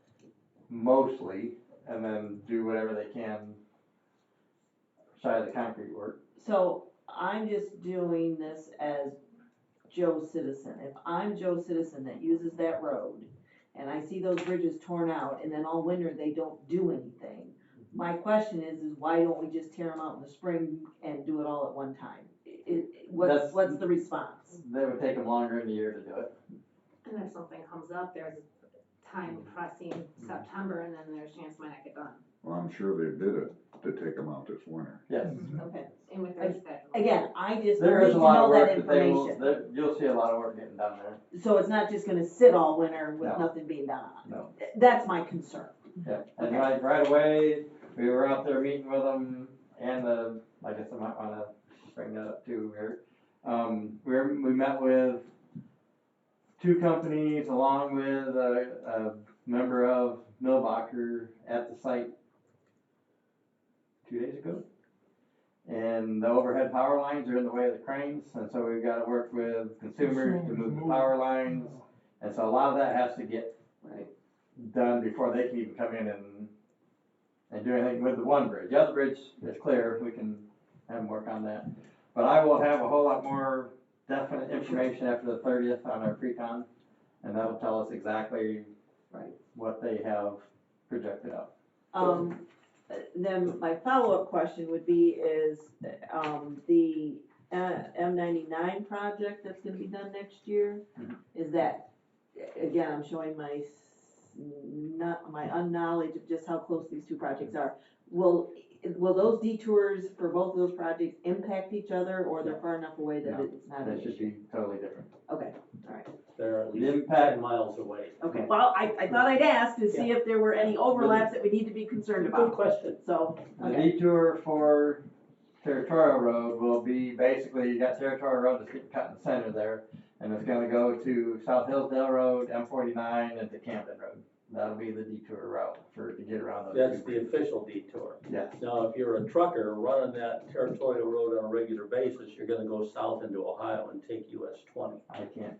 mostly, and then do whatever they can shy of the concrete work. So, I'm just doing this as Joe Citizen. If I'm Joe Citizen that uses that road and I see those bridges torn out and then all winter they don't do anything, my question is why don't we just tear them out in the spring and do it all at one time? What's the response? They would take them longer in the year to do it. And if something comes up, there's time pressing September, and then there's a chance it might not get done. Well, I'm sure they did it to take them out this winter. Yes. Okay. And with their schedule. Again, I just There need is to a lot know of that work that they will, information. you'll see a lot of work getting done there. So it's not just gonna sit all winter with No. nothing being done on it. No. That's my concern. Yeah, and Okay. right away, we were out there meeting with them, and I guess I might wanna bring that up too here. We met with two companies along with a member of Millbacher at the site 2 days ago. And the overhead power lines are in the way of the cranes, and so we've gotta work with consumers to move the power lines. And so a lot of that has to get done before they can even come in and do anything with the one bridge. The other bridge is clear, we can have them work on that. But I will have a whole lot more definite information after the 30th on our pre-con, and that'll tell us exactly what they have projected out. Then my follow-up question would be is, the M99 project that's gonna be done next year, is that, again, I'm showing my unknowledge of just how close these two projects are. Will those detours for both of those projects impact each other, or they're far enough away that it's not an That should issue? be totally different. Okay, alright. They're at The least impact- 10 miles away. Okay, well, I thought I'd ask to see if there were any overlaps that we need to be concerned Good about, question. so, The okay. detour for Territorial Road will be basically, you got Territorial Road that's getting cut in the center there, and it's gonna go to South Hillsdale Road, M49, and to Camden Road. That'll be the detour route to get around those. That's the official detour. Yes. Now, if you're a trucker running that territorial road on a regular basis, you're gonna go south into Ohio and take US 20. I can't.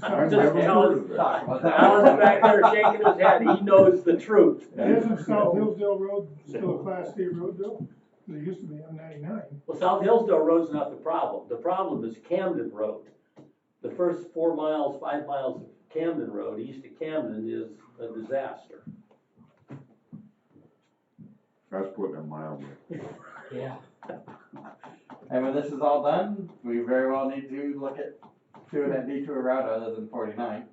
I'm just telling. Talk about that. Alan's back there shaking his head, he knows the truth. Isn't South Hillsdale Road still a Class A road though? It used to be M99. Well, South Hillsdale Road's not the problem. The problem is Camden Road. The first 4 miles, 5 miles of Camden Road, east of Camden, is a disaster. That's putting it mildly. Yeah. And when this is all done, we very well need to look at doing that detour route other than 49.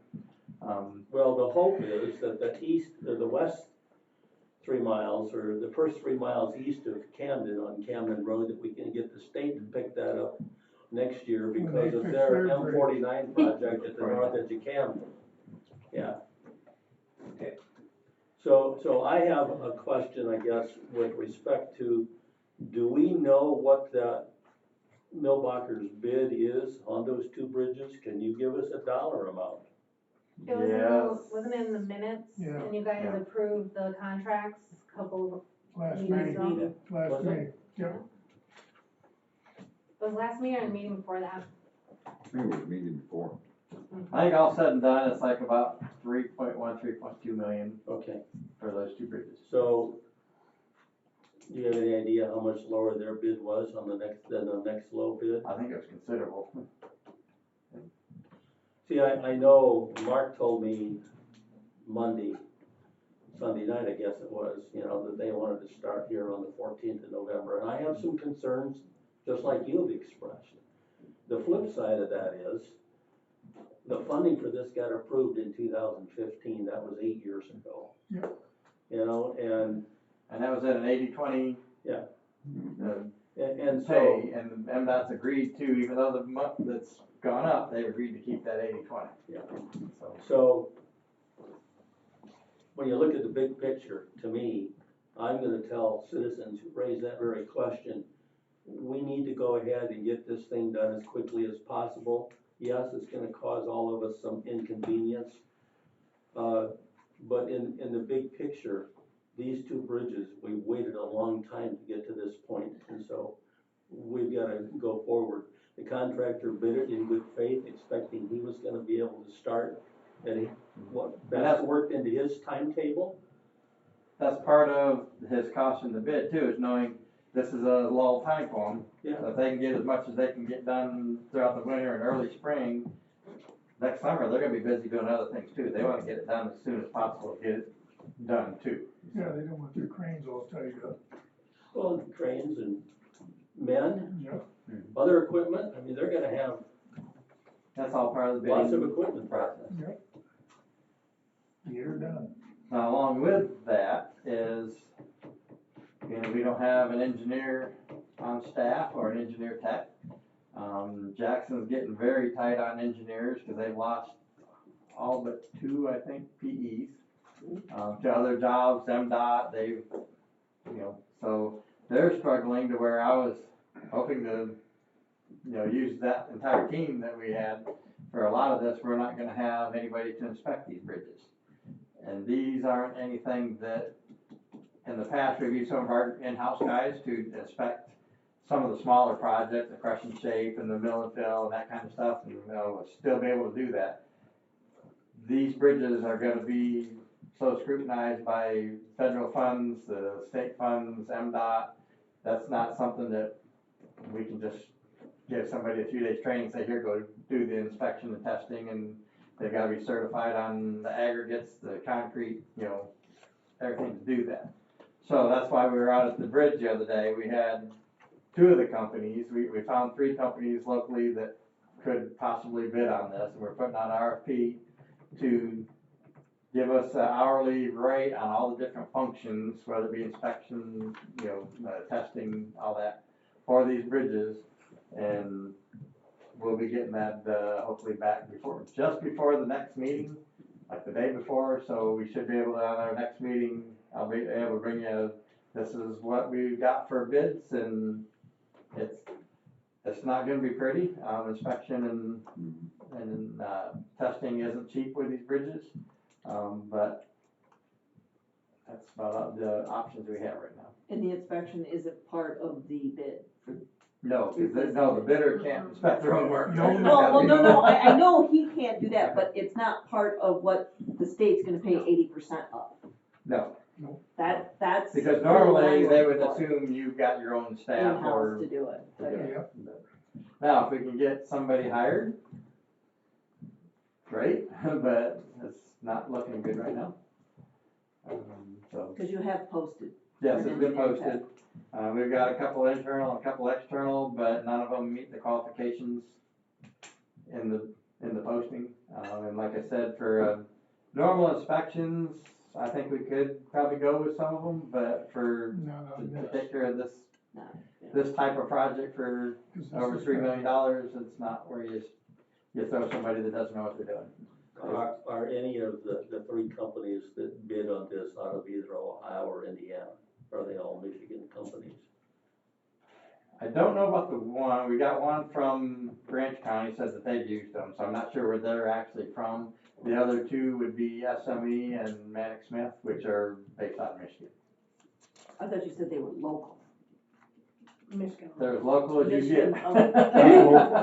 Well, the hope is that the east, or the west 3 miles, or the first 3 miles east of Camden on Camden Road, that we can get the state to pick that up next year because of their M49 project at the north edge of Camden. Yeah. Okay. So I have a question, I guess, with respect to, do we know what that Millbacher's bid is on those two bridges? Can you give us a dollar amount? It was in the, wasn't it in the minutes? Yeah. And you guys approved the contracts a couple Last meetings May, ago? last May, yeah. It was last meeting or the meeting before that? I think it was meeting before. I think all said and done, it's like about 3.1, 3.2 million. Okay. For those two bridges. So, do you have any idea how much lower their bid was on the next low bid? I think it was considerable. See, I know Mark told me Sunday night, I guess it was, that they wanted to start here on the 14th of November. And I have some concerns, just like you've expressed. The flip side of that is, the funding for this got approved in 2015, that was 8 years ago. Yep. And that was at an 80-20. Yeah. And pay, and MDOT's agreed to, even though the month that's gone up, they've agreed to keep that 80-20. Yeah. So, when you look at the big picture, to me, I'm gonna tell citizens who raise that very question, we need to go ahead and get this thing done as quickly as possible. Yes, it's gonna cause all of us some inconvenience, but in the big picture, these two bridges, we waited a long time to get to this point, and so we've gotta go forward. The contractor bid it in good faith, expecting he was gonna be able to start, and that worked into his timetable. That's part of his cost in the bid too, is knowing this is a lull time for them. Yeah. So if they can get as much as they can get done throughout the winter and early spring, next summer, they're gonna be busy doing other things too. They wanna get it done as soon as possible, get it done too. Yeah, they don't want their cranes all tied up. Well, cranes and men, Yeah. other equipment, I mean, they're gonna have That's all part of the lots of bidding equipment process. Yep. Get her done. Now, along with that is, you know, we don't have an engineer on staff or an engineer tech. Jackson's getting very tight on engineers because they've lost all but 2, I think, PEs, to other jobs, MDOT, they've, you know, so they're struggling to where I was hoping to, you know, use that entire team that we had for a lot of this. We're not gonna have anybody to inspect these bridges. And these aren't anything that, in the past, we've used some of our in-house guys to inspect some of the smaller projects, the crush and shape and the mill and fill and that kind of stuff, and we'll still be able to do that. These bridges are gonna be so scrutinized by federal funds, the state funds, MDOT. That's not something that we can just give somebody a few days training, say, here, go do the inspection and testing, and they've gotta be certified on the aggregates, the concrete, you know, everything to do that. So that's why we were out at the bridge the other day. We had 2 of the companies, we found 3 companies locally that could possibly bid on this, and we're putting out an RFP to give us an hourly rate on all the different functions, whether it be inspection, you know, testing, all that, for these bridges. And we'll be getting that, hopefully back just before the next meeting, like the day before, so we should be able to, on our next meeting, I'll be able to bring you, this is what we got for bids, and it's not gonna be pretty. Inspection and testing isn't cheap with these bridges, but that's about the options we have right now. And the inspection isn't part of the bid for. No, because the bidder can't inspect their own work. No, I know he can't do that, but it's not part of what the state's gonna pay 80% of. No, That's. because normally they would assume you've got your own staff or. In-house to do it. to do Okay. it. Now, if we can get somebody hired, great, but it's not looking good right now. So, Cause you have posted. yes, for it's been engineer posted. We've got a couple internal, and a couple external, but none of them meet the qualifications in the posting. And like I said, for normal inspections, I think we could probably go with some of them, but to take care of this type of project for over $3 million, it's not where you throw somebody that doesn't know what they're doing. Are any of the 3 companies that bid on this out of either Ohio or Indiana? Are they all Michigan companies? I don't know about the one, we got one from Branch County, says that they've used them, so I'm not sure where they're actually from. The other 2 would be SME and Manic Smith, which are based out of Michigan. I thought you said they were local. Michigan. They're as local as you Michigan, get.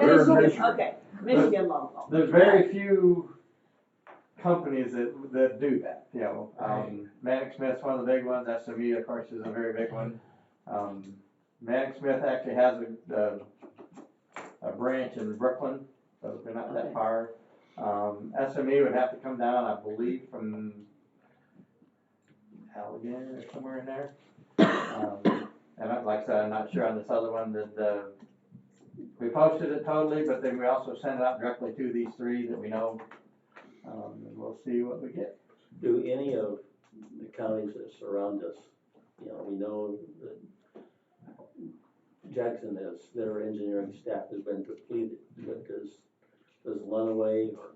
Michigan, okay, Michigan local. There's very few companies that do that, you know. Manic Smith's one of the big ones, SME, of course, is a very big one. Manic Smith actually has a branch in Brooklyn, so they're not that far. SME would have to come down, I believe, from Allegheny or somewhere in there. And like I said, I'm not sure on this other one that we posted it totally, but then we also sent it out directly to these 3 that we know, and we'll see what we get. Do any of the counties that surround us, you know, we know that Jackson their engineering staff has been depleted, but does Lenawee or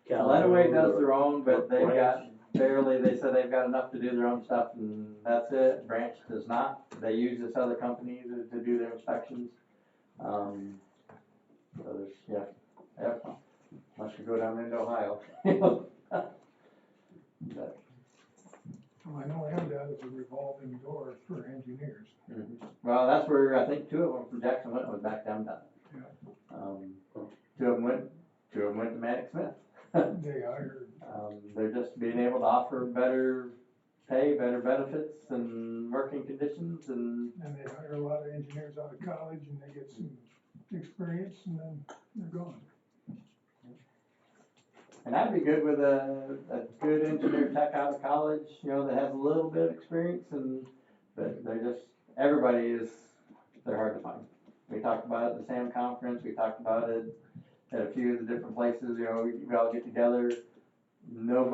Lenawee does their own, but they've got barely, they said they've got enough to do their own stuff, and that's it. Branch does not. They use this other company to do their inspections. So there's, unless you go down into Ohio. But, Well, I know MDOT is a revolving door for engineers. well, that's where I think 2 of them from Jackson was back downtown. Yeah. 2 of them went to Manic Smith. They hired. They're just being able to offer better pay, better benefits, and working conditions, and And they hire a lot of engineers out of college and they get some experience and then they're gone. And I'd be good with a good engineer tech out of college, you know, that has a little bit of experience, and but they're just, everybody is, they're hard to find. We talked about it at the SAM conference, we talked about it at a few of the different places, you know, we all get together, nobody